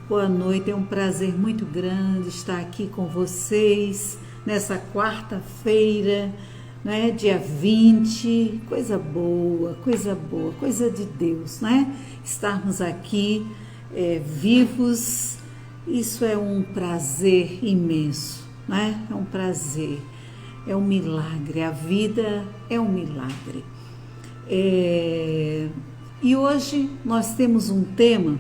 Boa noite, é um prazer muito grande estar aqui com vocês nessa quarta-feira, né, dia 20. Coisa boa, coisa de Deus, né? Estarmos aqui vivos, isso é um prazer imenso, né? É um prazer, é um milagre, a vida é um milagre. É, E hoje nós temos um tema,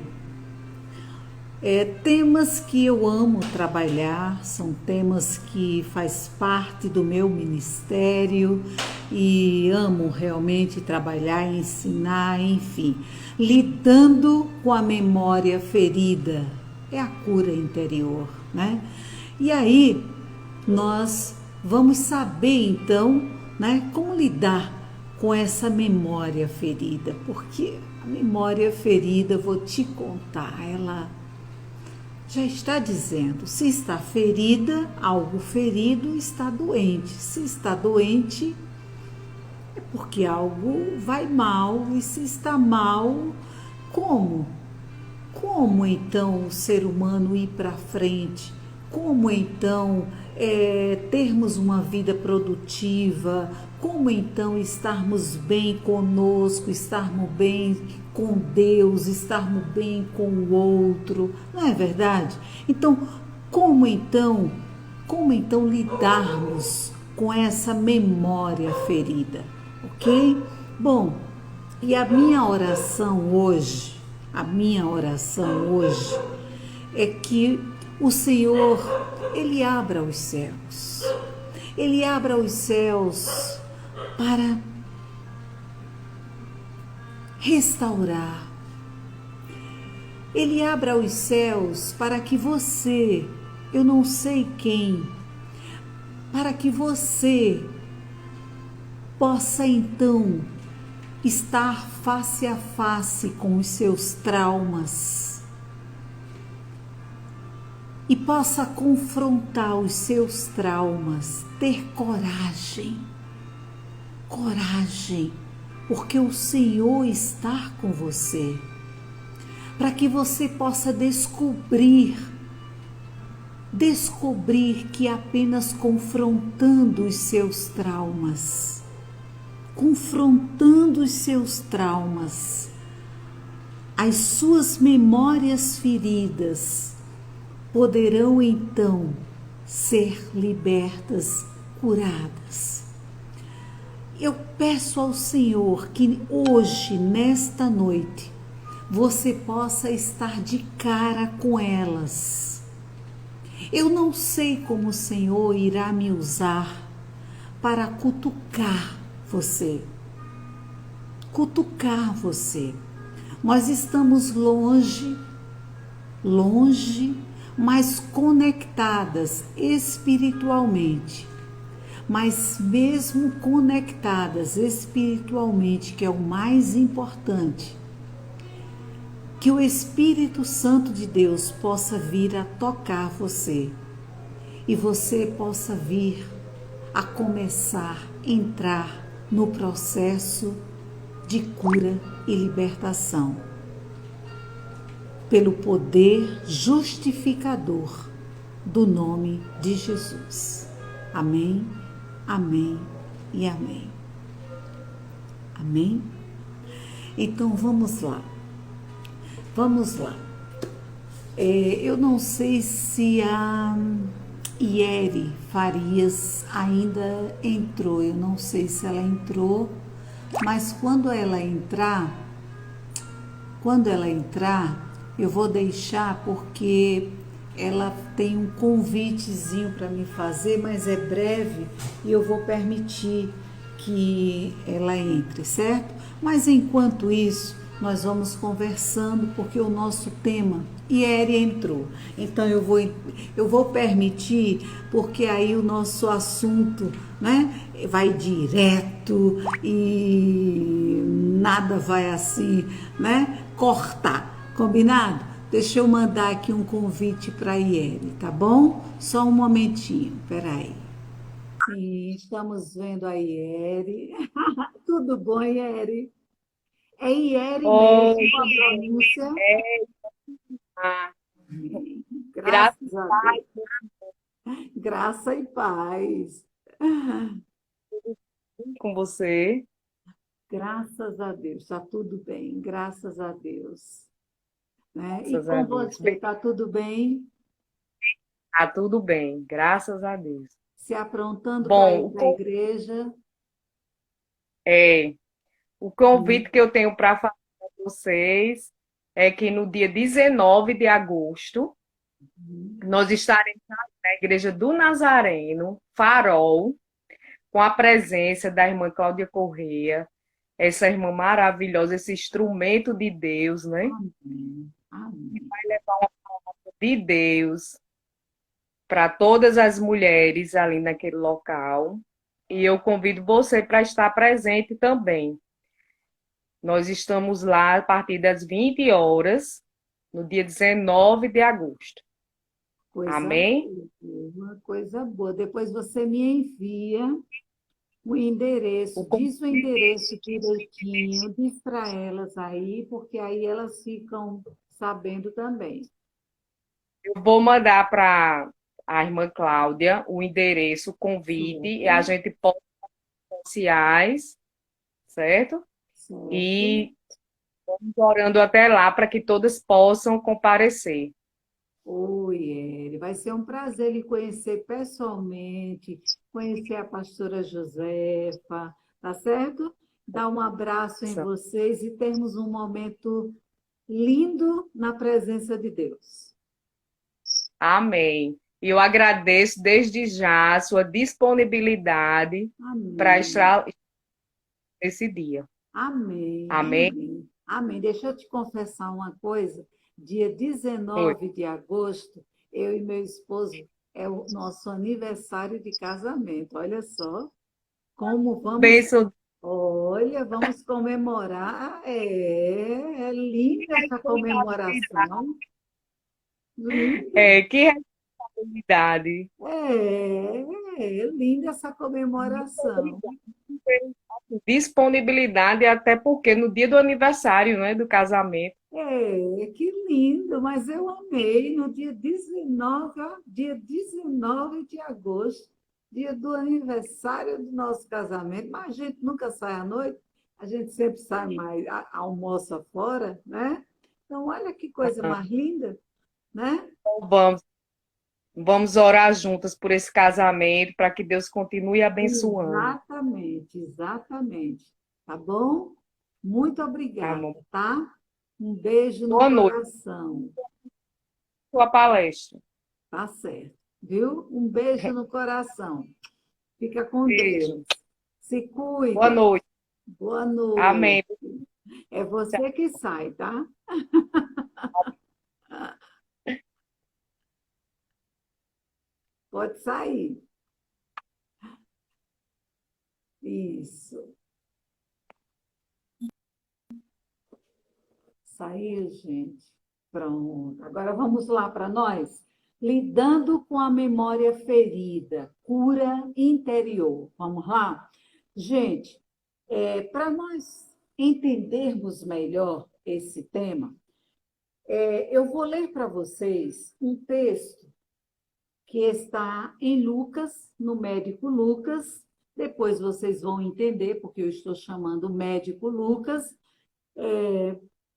temas que eu amo trabalhar, são temas que faz parte do meu ministério e amo realmente trabalhar, ensinar, enfim, lidando com a memória ferida, é a cura interior, né? E aí nós vamos saber então, né, como lidar com essa memória ferida, porque a memória ferida, vou te contar, ela já está dizendo, se está ferida, algo ferido está doente. Se está doente, é porque algo vai mal. E se está mal, como? Como então o ser humano ir para frente? Como então termos uma vida produtiva? Como então estarmos bem conosco, estarmos bem com Deus, estarmos bem com o outro? Não é verdade? Então, como então, como então lidarmos com essa memória ferida? Ok? Bom, e a minha oração hoje é que o Senhor, Ele abra os céus. Ele abra os céus para restaurar. Ele abra os céus para que você, eu não sei quem, para que você possa então estar face a face com os seus traumas e possa confrontar os seus traumas, ter coragem, coragem, porque o Senhor está com você, para que você possa descobrir que apenas confrontando os seus traumas, as suas memórias feridas poderão então ser libertas, curadas. Eu peço ao Senhor que hoje, nesta noite, você possa estar de cara com elas. Eu não sei como o Senhor irá me usar para cutucar você. Cutucar você. Nós estamos longe, mas conectadas espiritualmente. Mas mesmo conectadas espiritualmente, que é o mais importante, que o Espírito Santo de Deus possa vir a tocar você e você possa vir a começar a entrar no processo de cura e libertação, pelo poder justificador do nome de Jesus. Amém, amém e amém. Amém? Então vamos lá. Vamos lá. Eu não sei se a Iere Farias ainda entrou. Eu não sei se ela entrou, mas quando ela entrar, eu vou deixar porque ela tem um convitezinho para me fazer, mas é breve e eu vou permitir que ela entre, certo? Mas enquanto isso, nós vamos conversando porque o nosso tema, Iere entrou. Então eu vou permitir porque aí o nosso assunto, né, vai direto e nada vai assim, né, cortar. Combinado? Deixa eu mandar aqui um convite para a Iere, tá bom? Só um momentinho, peraí. Sim, estamos vendo a Iere. Tudo bom, Iere? É Iere mesmo Oi, a pronúncia? é, tá. Graças a Deus. Graça e paz. com você. Graças a Deus. Está tudo bem. Graças a Deus. Né? E Graças a com Deus. você, está tudo bem? Tá tudo bem, graças a Deus. Se aprontando para Bom, ir para a igreja? é, o convite Hum. que eu tenho para fazer para vocês é que no dia 19 de agosto, nós estaremos na Igreja do Nazareno, Farol, com a presença da irmã Cláudia Correia, essa irmã maravilhosa, esse instrumento de Deus, né? Amém. Amém. De Deus para todas as mulheres ali naquele local. E eu convido você para estar presente também. Nós estamos lá a partir das 20 horas, no dia 19 de agosto. Coisa Amém? boa, uma coisa boa. Depois você me envia o endereço, O diz o endereço direitinho, diz para elas aí, porque aí elas ficam sabendo também. Eu vou mandar para a irmã Cláudia o endereço, o convite, e a Certo? gente posta nas redes sociais, certo? Certo? E vamos orando até lá para que todas possam comparecer. Oi, Eri, vai ser um prazer lhe conhecer pessoalmente, conhecer a pastora Josefa, tá certo? Dar um abraço em vocês e termos um momento lindo na presença de Deus. Amém. E eu agradeço desde já a sua disponibilidade para Amém. estar nesse dia. Amém. Amém? Amém. Amém. Deixa eu te confessar uma coisa. Dia Oi. 19 de agosto, eu e meu esposo, é o nosso aniversário de casamento. Olha só como vamos. Bênção. Olha, vamos comemorar. É linda essa comemoração. Linda. Que responsabilidade. É linda essa Muito comemoração. obrigada por disponibilidade, até porque no dia do aniversário, né, do casamento. Que lindo, mas eu amei no dia 19, ó, dia 19 de agosto, dia do aniversário do nosso casamento, mas a gente nunca sai à noite, a gente sempre sai mais, almoça fora, né? Então, olha que coisa mais linda, né? Então, vamos orar juntas por esse casamento, para que Deus continue abençoando. Exatamente, exatamente. Tá bom? Muito obrigada, Amor. tá? Um beijo no Boa noite. coração. Sua palestra. Tá certo, viu? Um beijo no coração. Fica com Beijo. Deus. Se Boa cuida. noite. Boa noite. Amém. É você que sai, tá? Pode sair. Isso. Saiu, gente. Pronto. Agora vamos lá para nós. Lidando com a memória ferida, cura interior. Vamos lá? Gente, para nós entendermos melhor esse tema, eu vou ler para vocês um texto que está em Lucas, no médico Lucas. Depois vocês vão entender, porque eu estou chamando médico Lucas,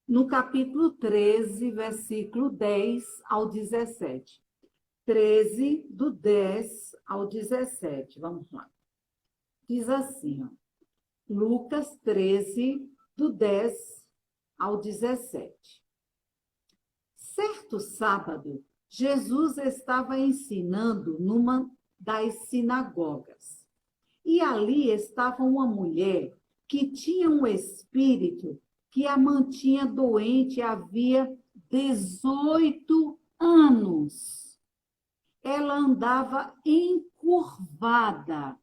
no capítulo 13, versículo 10 ao 17. 13, do 10 ao 17. Vamos lá. Diz assim, ó, Lucas 13, do 10 ao 17. Certo sábado, Jesus estava ensinando numa das sinagogas. E ali estava uma mulher que tinha um espírito que a mantinha doente havia 18 anos. Ela andava encurvada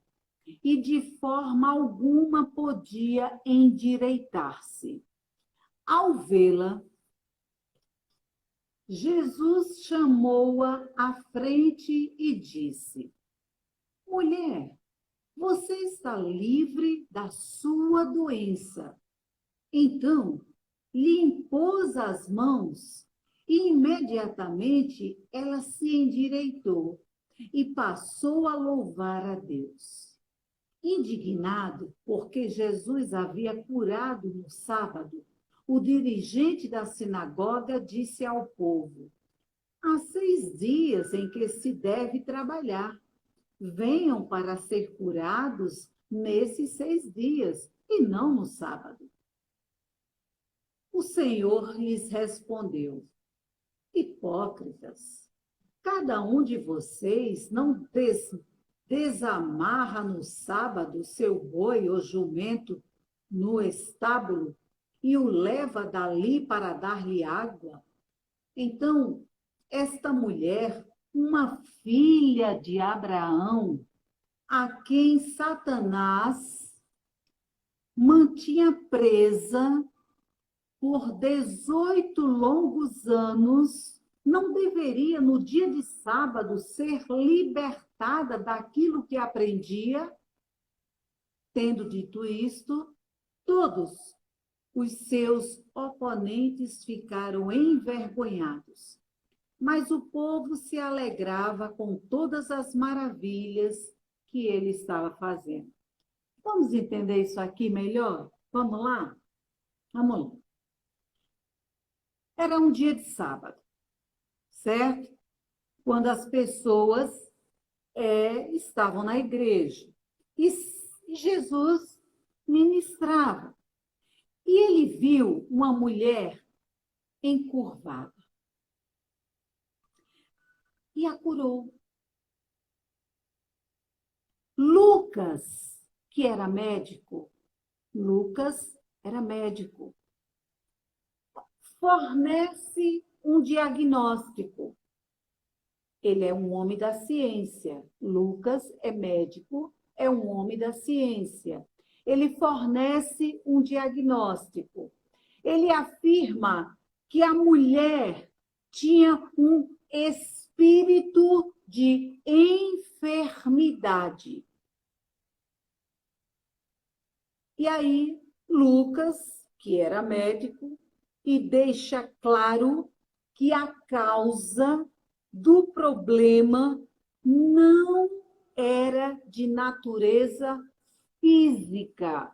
e de forma alguma podia endireitar-se. Ao vê-la, Jesus chamou-a à frente e disse: Mulher, você está livre da sua doença. Então, lhe impôs as mãos E imediatamente ela se endireitou e passou a louvar a Deus. Indignado porque Jesus havia curado no sábado, o dirigente da sinagoga disse ao povo: há 6 dias em que se deve trabalhar. Venham para ser curados nesses 6 dias e não no sábado. O Senhor lhes respondeu: hipócritas, cada um de vocês não desamarra no sábado seu boi ou jumento no estábulo e o leva dali para dar-lhe água? Então, esta mulher, uma filha de Abraão, a quem Satanás mantinha presa por 18 longos anos, não deveria, no dia de sábado, ser libertada daquilo que aprendia? Tendo dito isto, todos os seus oponentes ficaram envergonhados, mas o povo se alegrava com todas as maravilhas que ele estava fazendo. Vamos entender isso aqui melhor? Vamos lá? Vamos lá. Era um dia de sábado, certo? Quando as pessoas estavam na igreja. E Jesus ministrava. E ele viu uma mulher encurvada. E a curou. Lucas, que era médico, fornece um diagnóstico. Ele é um homem da ciência. Lucas é médico, é um homem da ciência. Ele fornece um diagnóstico. Ele afirma que a mulher tinha um espírito de enfermidade. E aí, Lucas, que era médico, e deixa claro que a causa do problema não era de natureza física,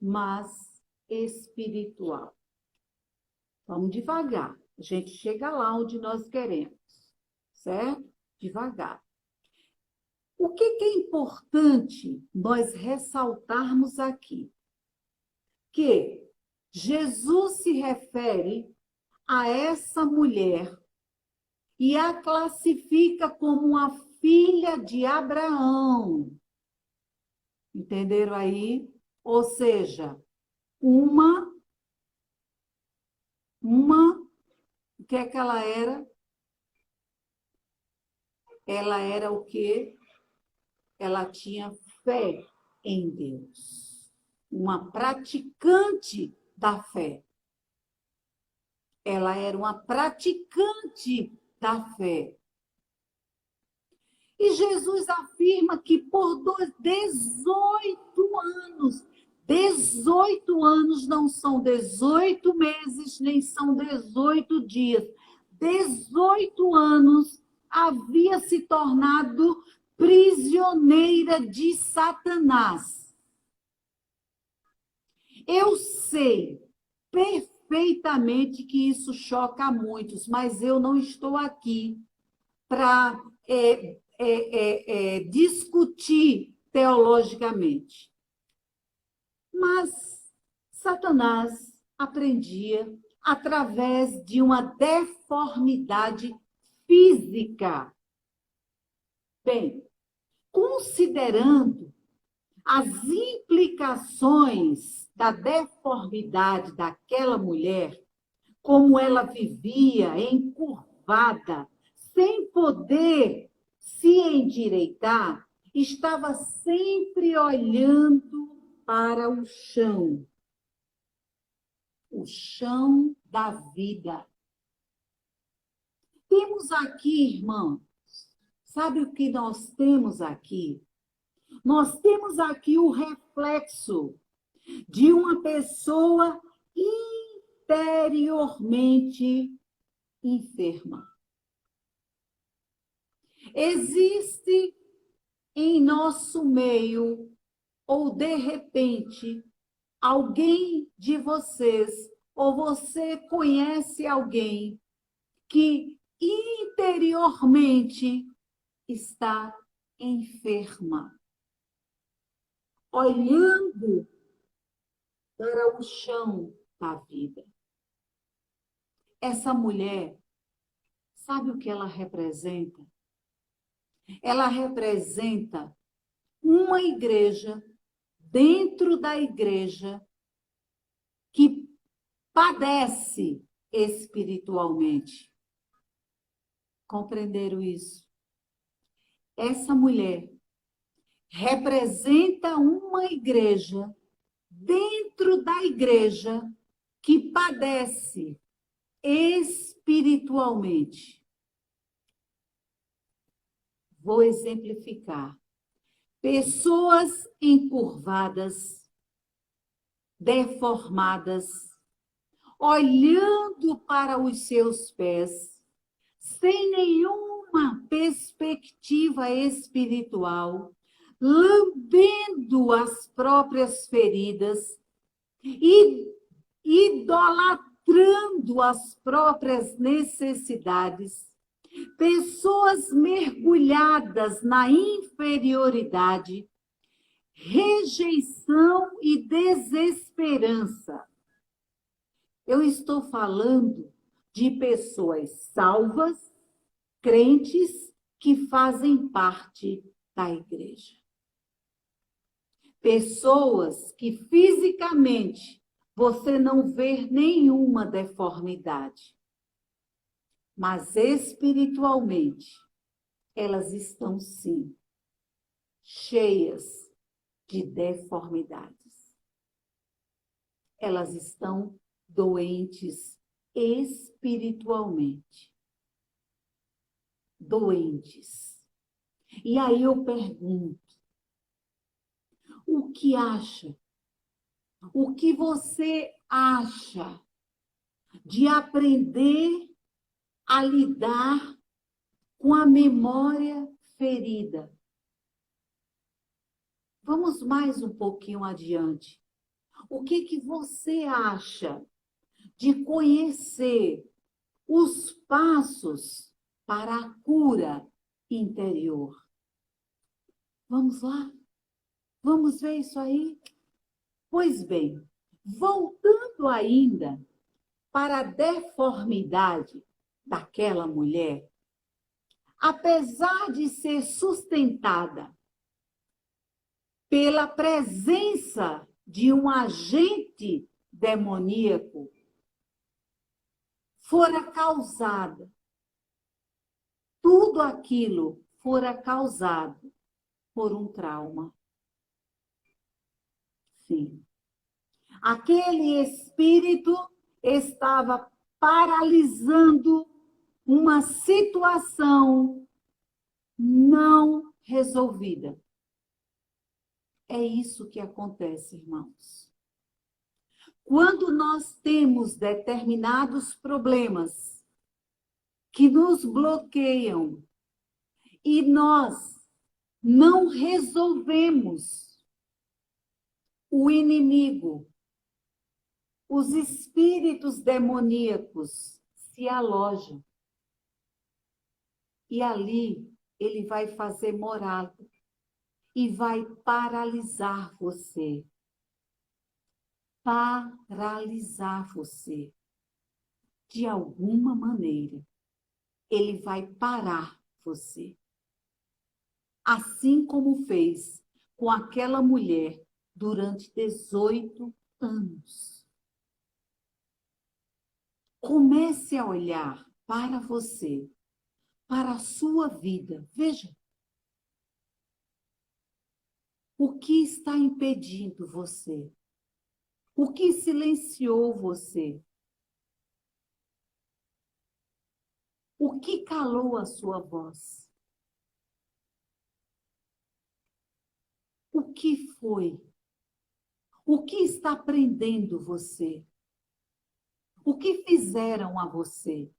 mas espiritual. Vamos devagar, a gente chega lá onde nós queremos, certo? Devagar. O que é importante nós ressaltarmos aqui? Que Jesus se refere a essa mulher e a classifica como uma filha de Abraão. Entenderam aí? Ou seja, o que é que ela era? Ela era o quê? Ela tinha fé em Deus. Uma praticante da fé. Ela era uma praticante da fé. E Jesus afirma que por 18 anos não são 18 meses, nem são 18 dias, 18 anos havia se tornado prisioneira de Satanás. Eu sei perfeitamente que isso choca a muitos, mas eu não estou aqui para discutir teologicamente. Mas Satanás aprendia através de uma deformidade física. Bem, considerando as implicações da deformidade daquela mulher, como ela vivia encurvada, sem poder se endireitar, estava sempre olhando para o chão da vida. Temos aqui, irmãos, sabe o que nós temos aqui? Nós temos aqui o reflexo de uma pessoa interiormente enferma. Existe em nosso meio, ou de repente, alguém de vocês, ou você conhece alguém que interiormente está enferma, olhando para o chão da vida. Essa mulher, sabe o que ela representa? Ela representa uma igreja, dentro da igreja, que padece espiritualmente. Compreenderam isso? Essa mulher representa uma igreja, dentro da igreja, que padece espiritualmente. Vou exemplificar. Pessoas encurvadas, deformadas, olhando para os seus pés, sem nenhuma perspectiva espiritual, lambendo as próprias feridas e idolatrando as próprias necessidades, pessoas mergulhadas na inferioridade, rejeição e desesperança. Eu estou falando de pessoas salvas, crentes que fazem parte da igreja. Pessoas que fisicamente você não vê nenhuma deformidade, mas espiritualmente elas estão sim cheias de deformidades. Elas estão doentes espiritualmente. Doentes. E aí eu pergunto, o que acha? O que você acha de aprender a lidar com a memória ferida? Vamos mais um pouquinho adiante. O que você acha de conhecer os passos para a cura interior? Vamos lá? Vamos ver isso aí? Pois bem, voltando ainda para a deformidade daquela mulher, apesar de ser sustentada pela presença de um agente demoníaco, fora causada, tudo aquilo fora causado por um trauma. Sim. Aquele espírito estava paralisando uma situação não resolvida. É isso que acontece, irmãos. Quando nós temos determinados problemas que nos bloqueiam e nós não resolvemos, o inimigo, os espíritos demoníacos se alojam. E ali ele vai fazer morada e vai paralisar você. Paralisar você. De alguma maneira, ele vai parar você. Assim como fez com aquela mulher durante 18 anos. Comece a olhar para você, para a sua vida. Veja. O que está impedindo você? O que silenciou você? O que calou a sua voz? O que foi? O que está prendendo você? O que fizeram a você?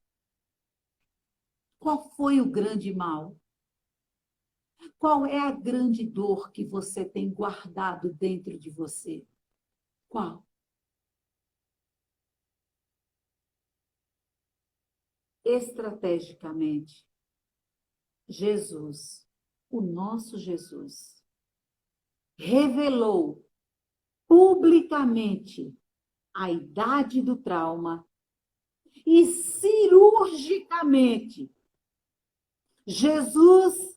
Qual foi o grande mal? Qual é a grande dor que você tem guardado dentro de você? Qual? Estrategicamente, Jesus, o nosso Jesus, revelou publicamente a idade do trauma e cirurgicamente Jesus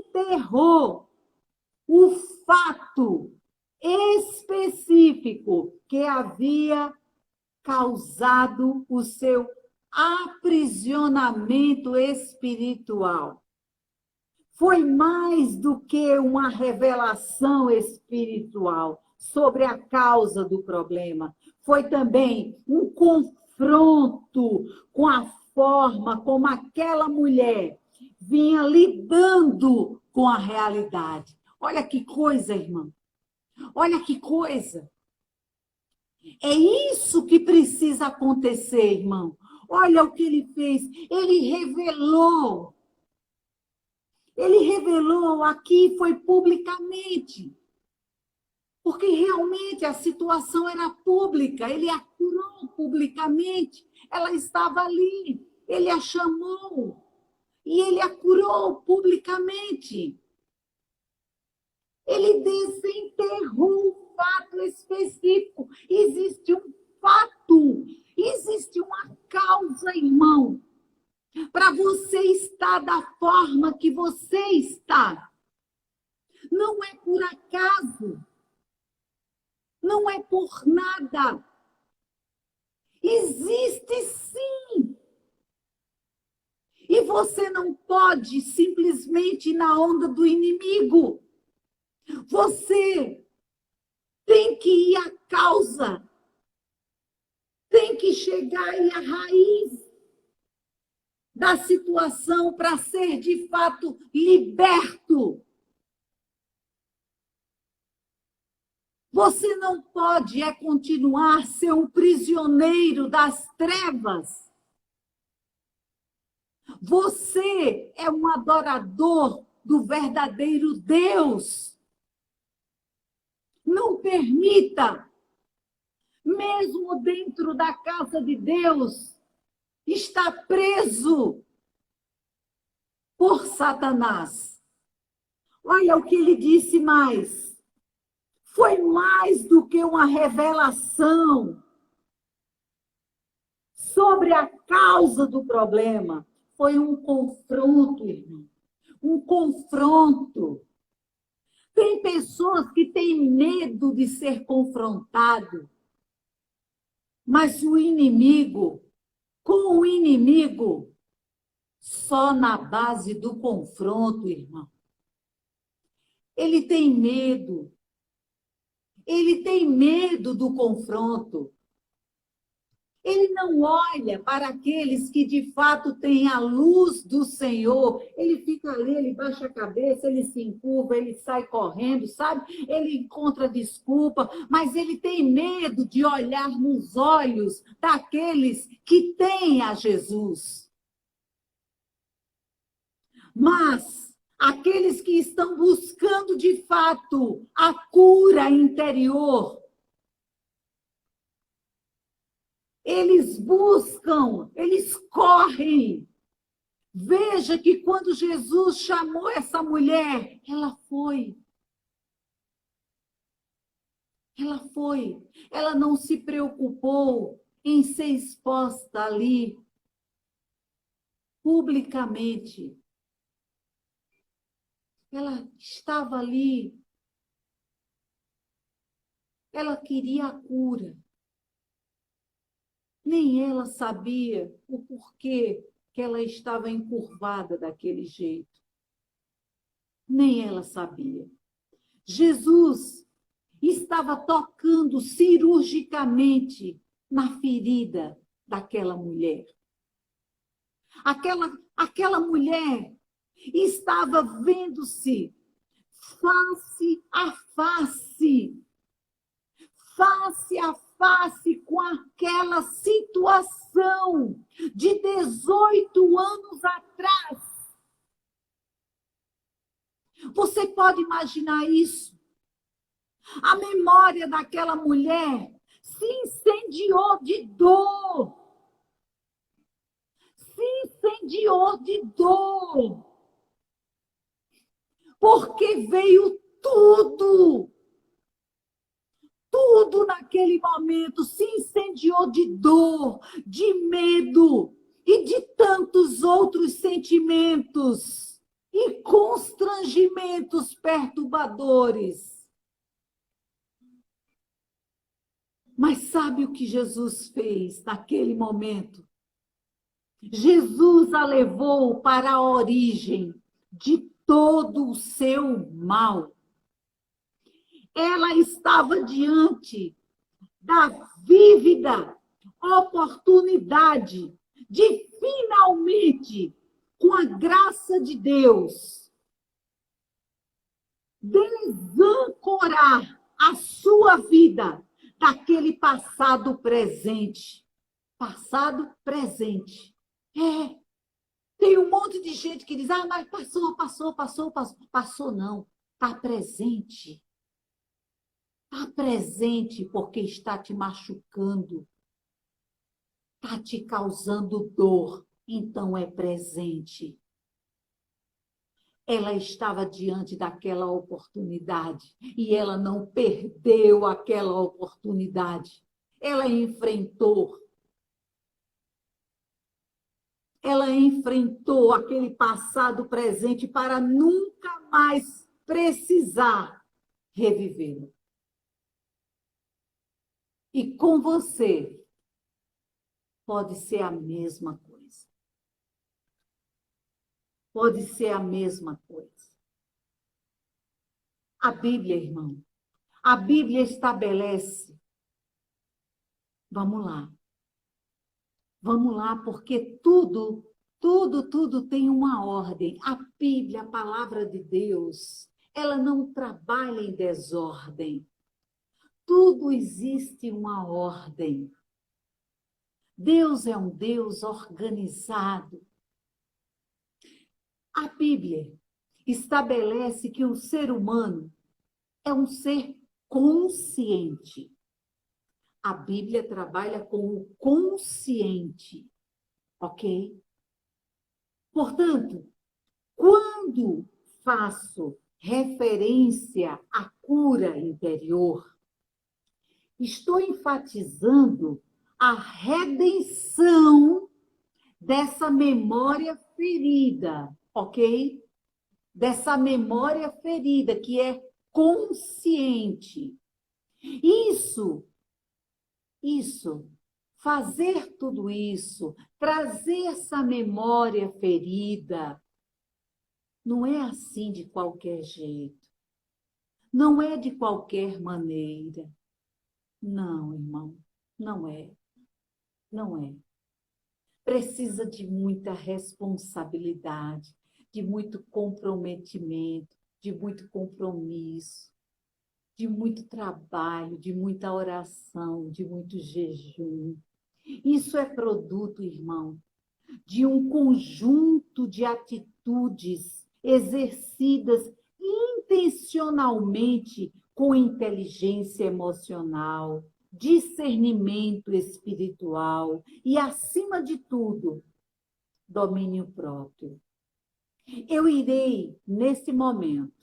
desenterrou o fato específico que havia causado o seu aprisionamento espiritual. Foi mais do que uma revelação espiritual sobre a causa do problema. Foi também um confronto com a forma como aquela mulher vinha lidando com a realidade. Olha que coisa, irmão. Olha que coisa. É isso que precisa acontecer, irmão. Olha o que ele fez. Ele revelou aqui, foi publicamente. Porque realmente a situação era pública. Ele a curou publicamente. Ela estava ali. Ele a chamou. E ele a curou publicamente. Ele desenterrou um fato específico. Existe um fato, existe uma causa, irmão, para você estar da forma que você está. Não é por acaso, não é por nada. Existe sim. E você não pode simplesmente ir na onda do inimigo. Você tem que ir à causa. Tem que chegar aí à raiz da situação para ser, de fato, liberto. Você não pode continuar a ser um prisioneiro das trevas. Você é um adorador do verdadeiro Deus. Não permita, mesmo dentro da casa de Deus, estar preso por Satanás. Olha o que ele disse mais. Foi mais do que uma revelação sobre a causa do problema. Foi um confronto, irmão. Um confronto. Tem pessoas que têm medo de ser confrontado. Mas o inimigo, com o inimigo, só na base do confronto, irmão. Ele tem medo. Ele tem medo do confronto. Ele não olha para aqueles que de fato têm a luz do Senhor. Ele fica ali, ele baixa a cabeça, ele se encurva, ele sai correndo, sabe? Ele encontra desculpa, mas ele tem medo de olhar nos olhos daqueles que têm a Jesus. Mas aqueles que estão buscando de fato a cura interior, eles buscam, eles correm. Veja que quando Jesus chamou essa mulher, ela foi. Ela foi. Ela não se preocupou em ser exposta ali, publicamente. Ela estava ali. Ela queria a cura. Nem ela sabia o porquê que ela estava encurvada daquele jeito. Nem ela sabia. Jesus estava tocando cirurgicamente na ferida daquela mulher. Aquela mulher estava vendo-se face a face face com aquela situação de 18 anos atrás. Você pode imaginar isso? A memória daquela mulher se incendiou de dor. Se incendiou de dor. Porque veio tudo. Tudo naquele momento se incendiou de dor, de medo e de tantos outros sentimentos e constrangimentos perturbadores. Mas sabe o que Jesus fez naquele momento? Jesus a levou para a origem de todo o seu mal. Ela estava diante da vívida oportunidade de finalmente, com a graça de Deus, desancorar a sua vida daquele passado presente. Passado presente. Tem um monte de gente que diz, mas passou não. Está presente. Está presente porque está te machucando. Está te causando dor. Então é presente. Ela estava diante daquela oportunidade e ela não perdeu aquela oportunidade. Ela enfrentou. Ela enfrentou aquele passado presente para nunca mais precisar revivê-lo. E com você pode ser a mesma coisa. Pode ser a mesma coisa. A Bíblia, irmão, a Bíblia estabelece. Vamos lá, porque tudo tem uma ordem. A Bíblia, a palavra de Deus, ela não trabalha em desordem. Tudo existe uma ordem. Deus é um Deus organizado. A Bíblia estabelece que o ser humano é um ser consciente. A Bíblia trabalha com o consciente, ok? Portanto, quando faço referência à cura interior, estou enfatizando a redenção dessa memória ferida, ok? Dessa memória ferida que é consciente. Fazer tudo isso, trazer essa memória ferida, não é assim de qualquer jeito. Não é de qualquer maneira. Não, irmão, não é. Não é. Precisa de muita responsabilidade, de muito comprometimento, de muito compromisso, de muito trabalho, de muita oração, de muito jejum. Isso é produto, irmão, de um conjunto de atitudes exercidas intencionalmente com inteligência emocional, discernimento espiritual e, acima de tudo, domínio próprio. Eu irei, nesse momento,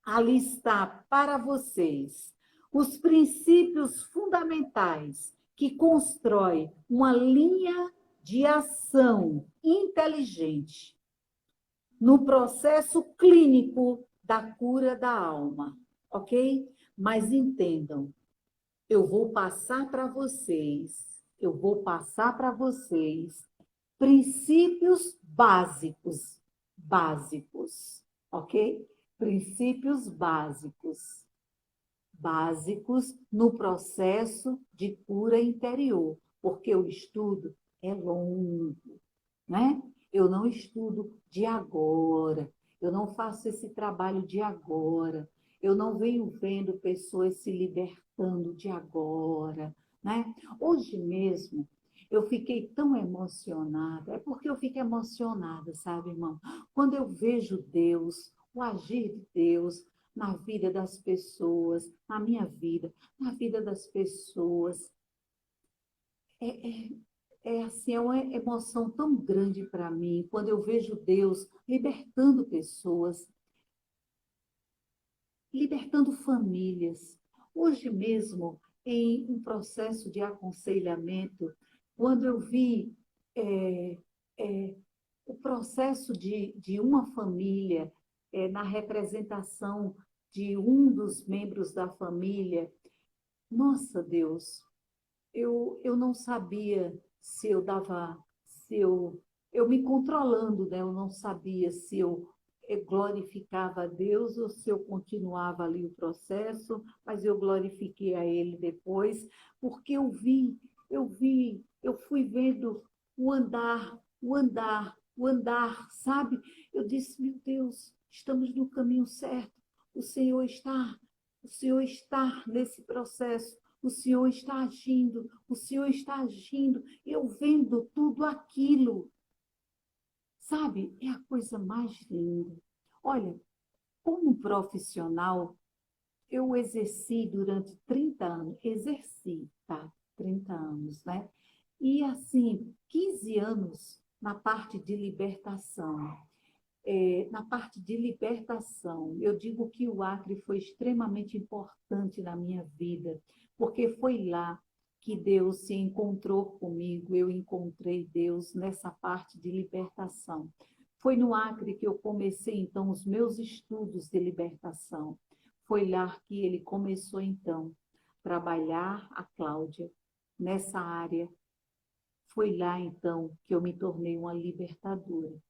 alistar para vocês os princípios fundamentais que constroem uma linha de ação inteligente no processo clínico da cura da alma, ok? Mas entendam, eu vou passar para vocês princípios básicos, ok? Princípios básicos no processo de cura interior, porque o estudo é longo, né? Eu não estudo de agora, eu não faço esse trabalho de agora, eu não venho vendo pessoas se libertando de agora. né? Hoje mesmo, eu fiquei tão emocionada, é porque eu fico emocionada, sabe, irmão? Quando eu vejo Deus, o agir de Deus na vida das pessoas, na minha vida, na vida das pessoas, é, assim, é uma emoção tão grande para mim quando eu vejo Deus libertando pessoas, libertando famílias. Hoje mesmo, em um processo de aconselhamento, quando eu vi é, é, o processo de uma família na representação de um dos membros da família, nossa Deus, eu não sabia se eu dava, se eu me controlando, né? Eu não sabia se eu glorificava a Deus ou se eu continuava ali o processo, mas eu glorifiquei a Ele depois, porque eu fui vendo o andar, o andar, o andar, sabe? Eu disse, meu Deus, estamos no caminho certo. O Senhor está, o Senhor está nesse processo. O Senhor está agindo, o Senhor está agindo, eu vendo tudo aquilo, sabe? É a coisa mais linda. Olha, como profissional, eu exerci durante 30 anos, exerci, tá? 30 anos, né? E assim, 15 anos na parte de libertação. Na parte de libertação, eu digo que o Acre foi extremamente importante na minha vida, porque foi lá que Deus se encontrou comigo, eu encontrei Deus nessa parte de libertação. Foi no Acre que eu comecei, então, os meus estudos de libertação. Foi lá que ele começou, então, a trabalhar a Cláudia nessa área. Foi lá, então, que eu me tornei uma libertadora.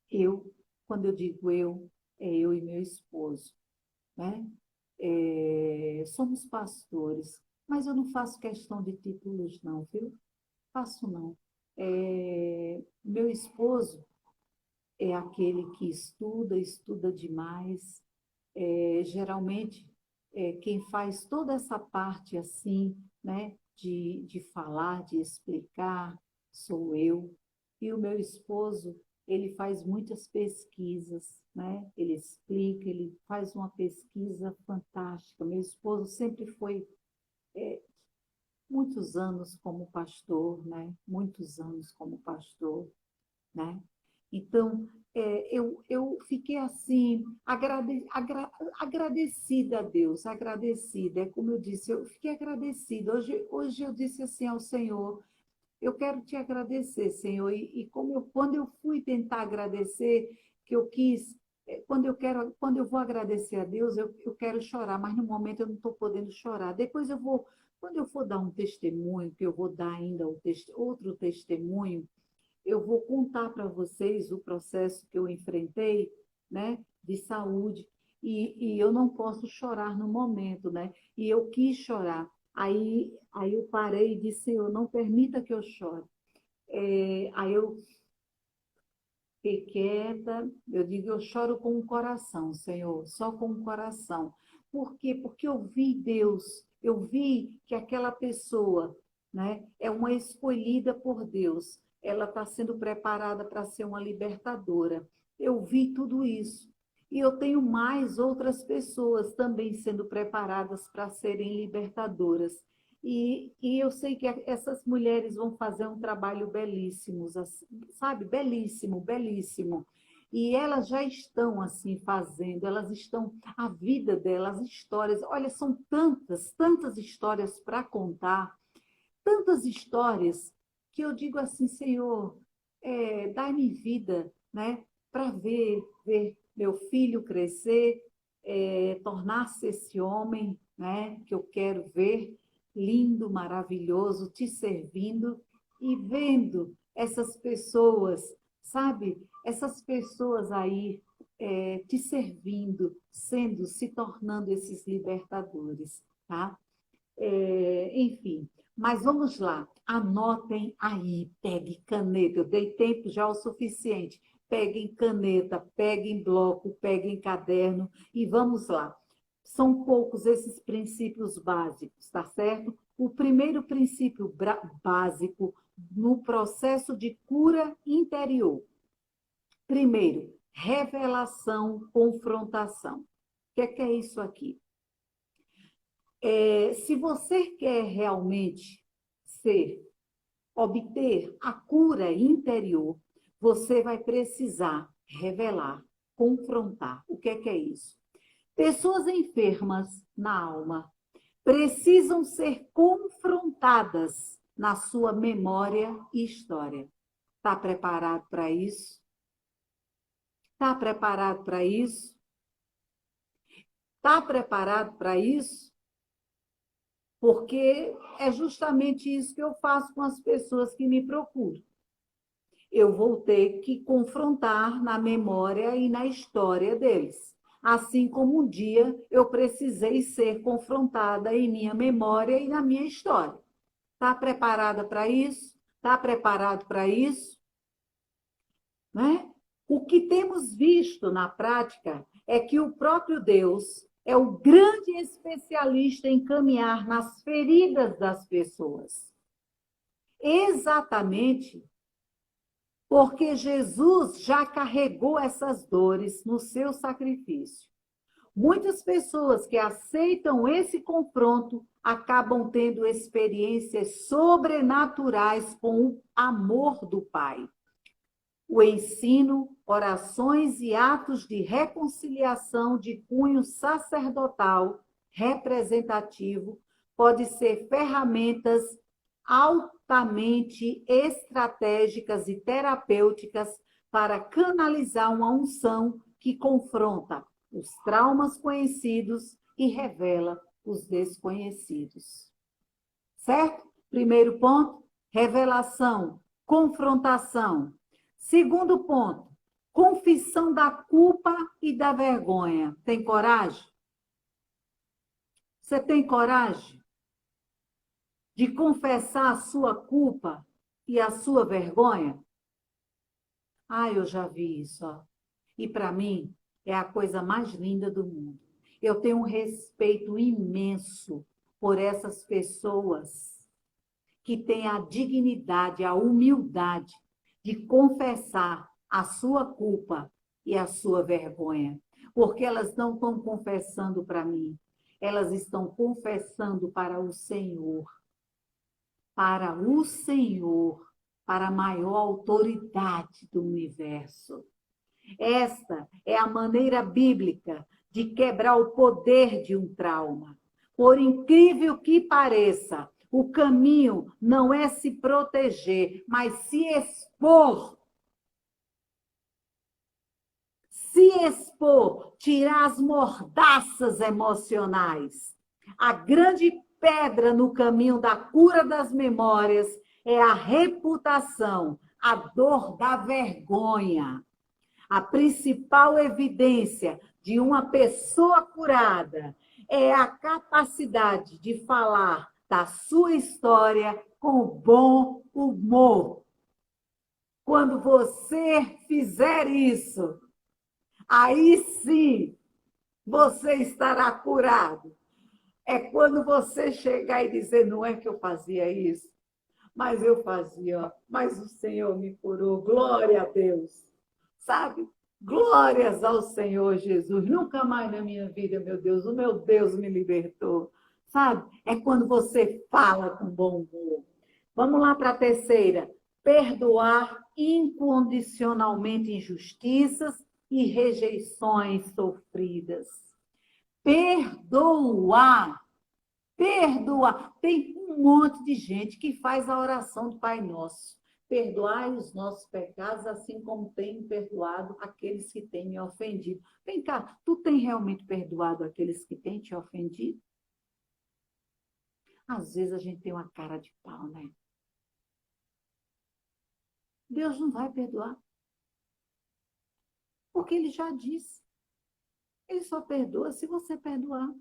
Eu, quando eu digo eu, é eu e meu esposo, né? Somos pastores, mas eu não faço questão de títulos, não, viu? Faço não. Meu esposo é aquele que estuda, estuda demais. Geralmente, quem faz toda essa parte assim, né, de falar, de explicar, sou eu. E o meu esposo, ele faz muitas pesquisas, né? Ele explica, ele faz uma pesquisa fantástica. Meu esposo sempre foi muitos anos como pastor, né? Muitos anos como pastor, né? Então, eu fiquei assim, agradecida a Deus, agradecida. É como eu disse, eu fiquei agradecida. Hoje eu disse assim ao Senhor, eu quero te agradecer, Senhor. E quando eu fui tentar agradecer, que eu quis, quando eu vou agradecer a Deus, eu quero chorar, mas no momento eu não estou podendo chorar. Depois eu vou, quando eu for dar um testemunho, que eu vou dar ainda outro testemunho, eu vou contar para vocês o processo que eu enfrentei, né, de saúde, e eu não posso chorar no momento, né? E eu quis chorar. Aí eu parei e disse, Senhor, não permita que eu chore. Aí eu fiquei quieta, eu digo, eu choro com o coração, Senhor, só com o coração. Por quê? Porque eu vi Deus, eu vi que aquela pessoa, né, é uma escolhida por Deus, ela está sendo preparada para ser uma libertadora. Eu vi tudo isso. E eu tenho mais outras pessoas também sendo preparadas para serem libertadoras. E eu sei que essas mulheres vão fazer um trabalho belíssimo, sabe? Belíssimo, belíssimo. E elas já estão assim fazendo, elas estão, a vida delas, as histórias, olha, são tantas, tantas histórias para contar, tantas histórias, que eu digo assim, Senhor, dai-me vida, né? Para ver meu filho crescer, tornar-se esse homem, né? Que eu quero ver, lindo, maravilhoso, te servindo e vendo essas pessoas, sabe? Essas pessoas aí te servindo, se tornando esses libertadores, tá? Enfim, mas vamos lá, anotem aí, pegue caneta, eu dei tempo já o suficiente. Peguem caneta, peguem bloco, peguem caderno e vamos lá. São poucos esses princípios básicos, tá certo? o primeiro princípio básico no processo de cura interior. Primeiro, revelação, confrontação. O que é isso aqui? Se você quer realmente obter a cura interior, você vai precisar revelar, confrontar. O que é isso? Pessoas enfermas na alma precisam ser confrontadas na sua memória e história. Está preparado para isso? Está preparado para isso? Está preparado para isso? Porque é justamente isso que eu faço com as pessoas que me procuram. Eu vou ter que confrontar na memória e na história deles. Assim como um dia eu precisei ser confrontada em minha memória e na minha história. Está preparada para isso? Está preparado para isso? Né? O que temos visto na prática é que o próprio Deus é o grande especialista em caminhar nas feridas das pessoas. Exatamente porque Jesus já carregou essas dores no seu sacrifício. Muitas pessoas que aceitam esse confronto acabam tendo experiências sobrenaturais com o amor do Pai. O ensino, orações e atos de reconciliação de cunho sacerdotal representativo pode ser ferramentas altamente estratégicas e terapêuticas para canalizar uma unção que confronta os traumas conhecidos e revela os desconhecidos. Certo? Primeiro ponto, revelação, confrontação. Segundo ponto, confissão da culpa e da vergonha. Tem coragem? Você tem coragem de confessar a sua culpa e a sua vergonha? Ah, eu já vi isso, ó. E para mim é a coisa mais linda do mundo. Eu tenho um respeito imenso por essas pessoas que têm a dignidade, a humildade de confessar a sua culpa e a sua vergonha. Porque elas não estão confessando para mim, elas estão confessando para o Senhor. Para o Senhor, para a maior autoridade do universo. Esta é a maneira bíblica de quebrar o poder de um trauma. Por incrível que pareça, o caminho não é se proteger, mas se expor. Se expor, tirar as mordaças emocionais. A grande pedra no caminho da cura das memórias é a reputação, a dor da vergonha. A principal evidência de uma pessoa curada é a capacidade de falar da sua história com bom humor. Quando você fizer isso, aí sim você estará curado. É quando você chegar e dizer, não é que eu fazia isso, mas eu fazia, mas o Senhor me curou, glória a Deus. Sabe? Glórias ao Senhor Jesus. Nunca mais na minha vida, meu Deus, o meu Deus me libertou. Sabe? É quando você fala com bom humor. Vamos lá para a terceira. Perdoar incondicionalmente injustiças e rejeições sofridas. Perdoar. Perdoar. Tem um monte de gente que faz a oração do Pai Nosso. Perdoai os nossos pecados, assim como tenho perdoado aqueles que têm me ofendido. Vem cá, tu tem realmente perdoado aqueles que têm te ofendido? Às vezes a gente tem uma cara de pau, né? Deus não vai perdoar. Porque Ele já disse. Ele só perdoa se você perdoar.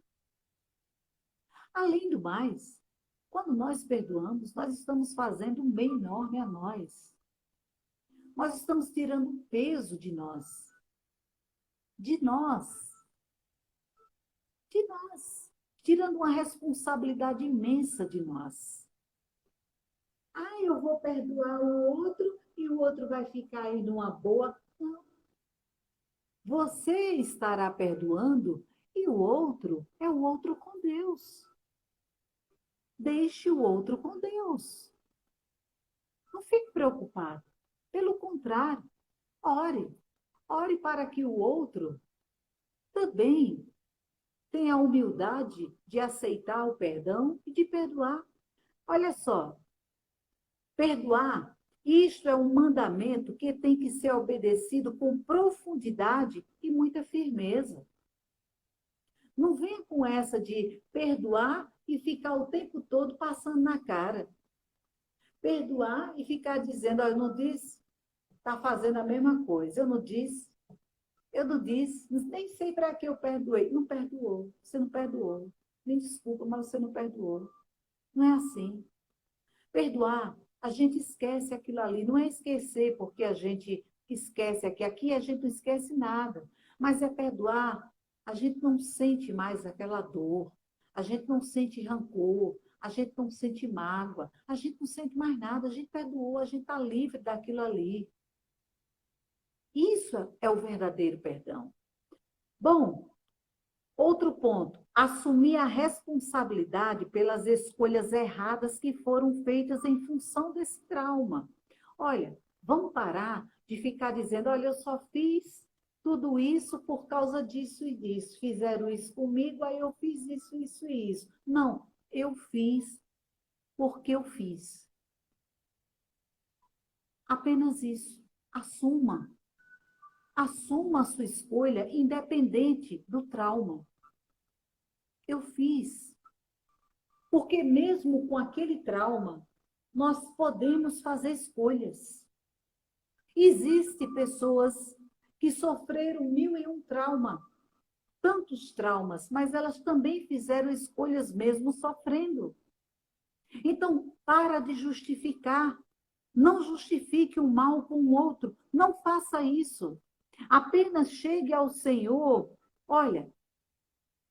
Além do mais, quando nós perdoamos, nós estamos fazendo um bem enorme a nós. Nós estamos tirando um peso de nós. De nós. De nós. tirando uma responsabilidade imensa de nós. Ah, eu vou perdoar o outro e o outro vai ficar aí numa boa. Não. Você estará perdoando e o outro é o outro com Deus. Deixe o outro com Deus. Não fique preocupado. Pelo contrário, ore. Ore para que o outro também tenha a humildade de aceitar o perdão e de perdoar. Olha só, perdoar, isto é um mandamento que tem que ser obedecido com profundidade e muita firmeza. Não venha com essa de perdoar e ficar o tempo todo passando na cara. Perdoar e ficar dizendo, eu não disse, está fazendo a mesma coisa. Eu não disse, nem sei para que eu perdoei. Não perdoou, você não perdoou. Me desculpa, mas você não perdoou. Não é assim. Perdoar, a gente esquece aquilo ali. Não é esquecer porque a gente esquece aqui. Aqui a gente não esquece nada. Mas é perdoar. A gente não sente mais aquela dor. A gente não sente rancor. A gente não sente mágoa. A gente não sente mais nada. A gente perdoou. A gente está livre daquilo ali. Isso é o verdadeiro perdão. Bom, outro ponto, assumir a responsabilidade pelas escolhas erradas que foram feitas em função desse trauma. Olha, vamos parar de ficar dizendo, olha, eu só fiz tudo isso por causa disso e disso. Fizeram isso comigo, aí eu fiz isso, isso e isso. Não, eu fiz porque eu fiz. Apenas isso. Assuma. Assuma a sua escolha independente do trauma. Eu fiz. Porque mesmo com aquele trauma, nós podemos fazer escolhas. Existem pessoas que sofreram 1001 trauma, tantos traumas, mas elas também fizeram escolhas mesmo sofrendo. Então, para de justificar. Não justifique o mal com o outro. Não faça isso. Apenas chegue ao Senhor. Olha,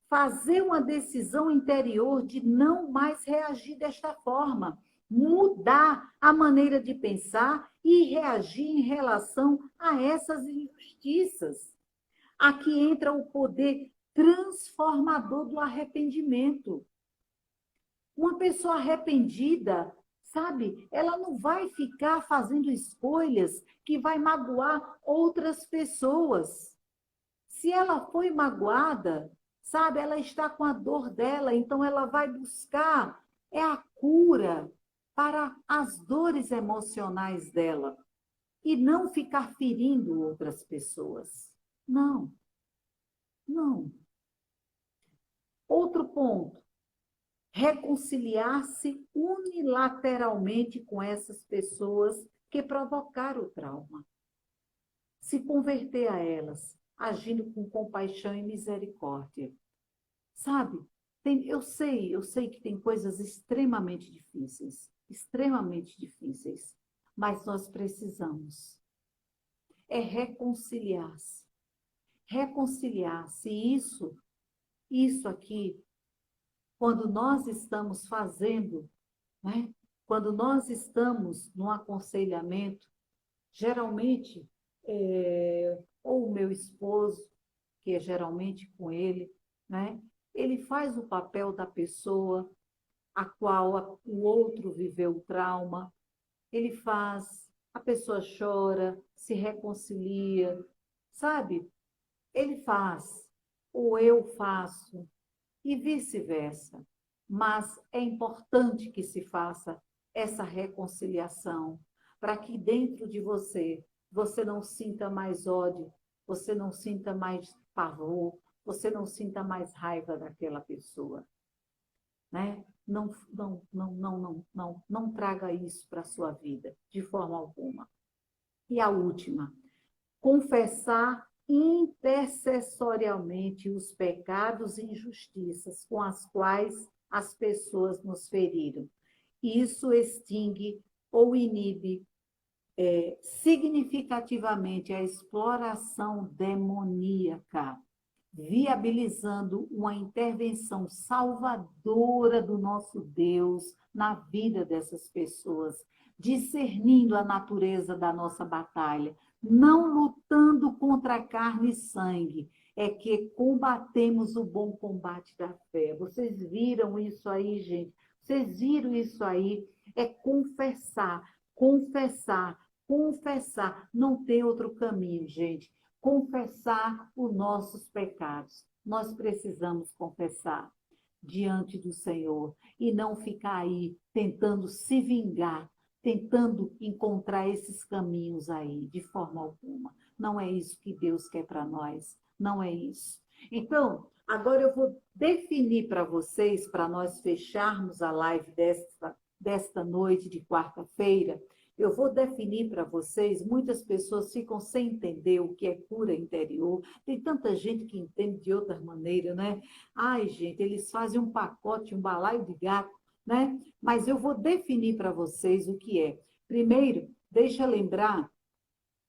fazer uma decisão interior de não mais reagir desta forma, mudar a maneira de pensar e reagir em relação a essas injustiças. Aqui entra o poder transformador do arrependimento. Uma pessoa arrependida, sabe, ela não vai ficar fazendo escolhas que vai magoar outras pessoas. Se ela foi magoada, sabe, ela está com a dor dela, então ela vai buscar a cura para as dores emocionais dela e não ficar ferindo outras pessoas. Não, não. Outro ponto, reconciliar-se unilateralmente com essas pessoas que provocaram o trauma. Se converter a elas, agindo com compaixão e misericórdia. Sabe, eu sei que tem coisas extremamente difíceis, mas nós precisamos reconciliar-se. Reconciliar-se, isso aqui, quando nós estamos fazendo, né? Quando nós estamos no aconselhamento, geralmente, ou o meu esposo, que é geralmente com ele, né? Ele faz o papel da pessoa a qual o outro viveu o trauma, ele faz, a pessoa chora, se reconcilia, sabe? Ele faz, ou eu faço, e vice-versa. Mas é importante que se faça essa reconciliação, para que dentro de você não sinta mais ódio, você não sinta mais pavor, você não sinta mais raiva daquela pessoa, né? Não traga isso para a sua vida, de forma alguma. E a última, confessar intercessorialmente os pecados e injustiças com as quais as pessoas nos feriram. Isso extingue ou inibe significativamente a exploração demoníaca. viabilizando uma intervenção salvadora do nosso Deus na vida dessas pessoas, discernindo a natureza da nossa batalha, não lutando contra carne e sangue, é que combatemos o bom combate da fé. Vocês viram isso aí, gente? Vocês viram isso aí? É confessar, confessar, confessar. Não tem outro caminho, gente. Confessar os nossos pecados. Nós precisamos confessar diante do Senhor e não ficar aí tentando se vingar, tentando encontrar esses caminhos aí, de forma alguma. Não é isso que Deus quer para nós, não é isso. Então, agora eu vou definir para vocês, para nós fecharmos a live desta noite de quarta-feira, eu vou definir para vocês, muitas pessoas ficam sem entender o que é cura interior, tem tanta gente que entende de outra maneira, né? Ai, gente, eles fazem um pacote, um balaio de gato, né? Mas eu vou definir para vocês o que é. Primeiro, deixa eu lembrar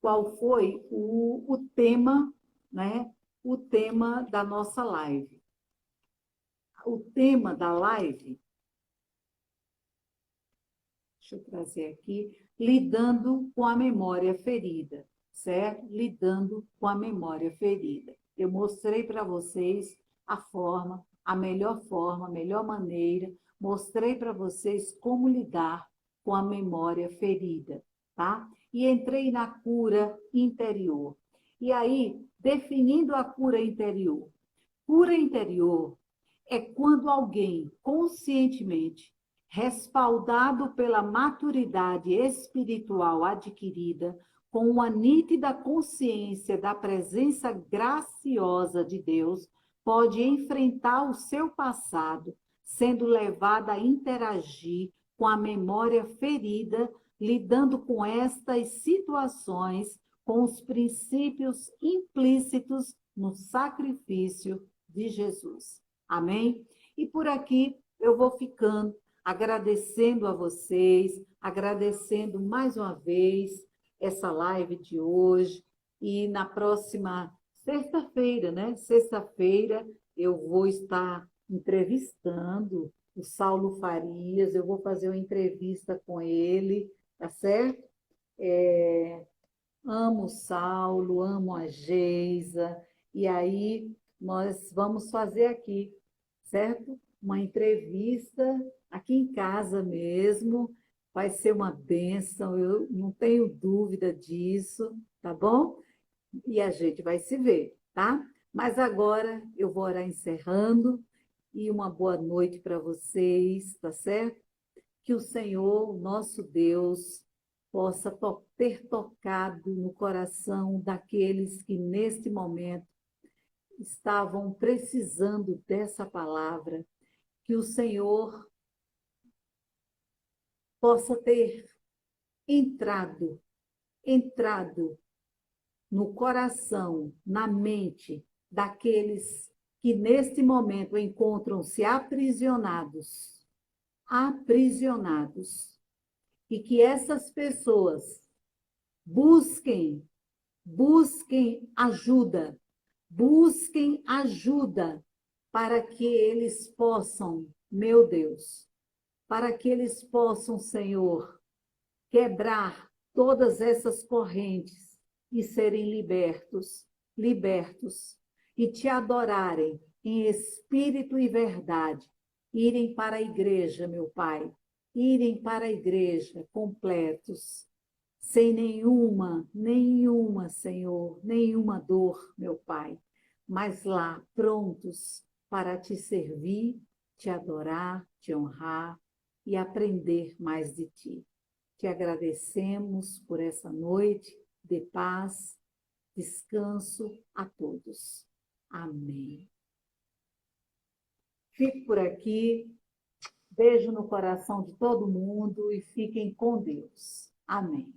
qual foi o tema, né? O tema da nossa live. O tema da live, deixa eu trazer aqui, lidando com a memória ferida, certo? Lidando com a memória ferida. Eu mostrei para vocês a forma, a melhor maneira, mostrei para vocês como lidar com a memória ferida, tá? E entrei na cura interior. E aí, definindo a cura interior. Cura interior é quando alguém conscientemente, respaldado pela maturidade espiritual adquirida, com uma nítida consciência da presença graciosa de Deus, pode enfrentar o seu passado, sendo levada a interagir com a memória ferida, lidando com estas situações, com os princípios implícitos no sacrifício de Jesus. Amém? E por aqui eu vou ficando, agradecendo a vocês, agradecendo mais uma vez essa live de hoje. E na próxima sexta-feira, né? Sexta-feira eu vou estar entrevistando o Saulo Farias, eu vou fazer uma entrevista com ele, tá certo? Amo o Saulo, amo a Geisa, e aí nós vamos fazer aqui, certo? Uma entrevista aqui em casa mesmo, vai ser uma bênção, eu não tenho dúvida disso, tá bom? E a gente vai se ver, tá? Mas agora eu vou orar encerrando, e uma boa noite para vocês, tá certo? Que o Senhor, o nosso Deus, possa ter tocado no coração daqueles que neste momento estavam precisando dessa palavra, que o Senhor possa ter entrado no coração, na mente daqueles que neste momento encontram-se aprisionados, e que essas pessoas busquem ajuda, busquem ajuda para que eles possam, meu Deus, para que eles possam, Senhor, quebrar todas essas correntes e serem libertos, e te adorarem em espírito e verdade, irem para a igreja, meu Pai, irem para a igreja completos, sem nenhuma, Senhor, nenhuma dor, meu Pai, mas lá prontos para te servir, te adorar, te honrar e aprender mais de ti. Te agradecemos por essa noite de paz, descanso a todos. Amém. Fico por aqui. Beijo no coração de todo mundo e fiquem com Deus. Amém.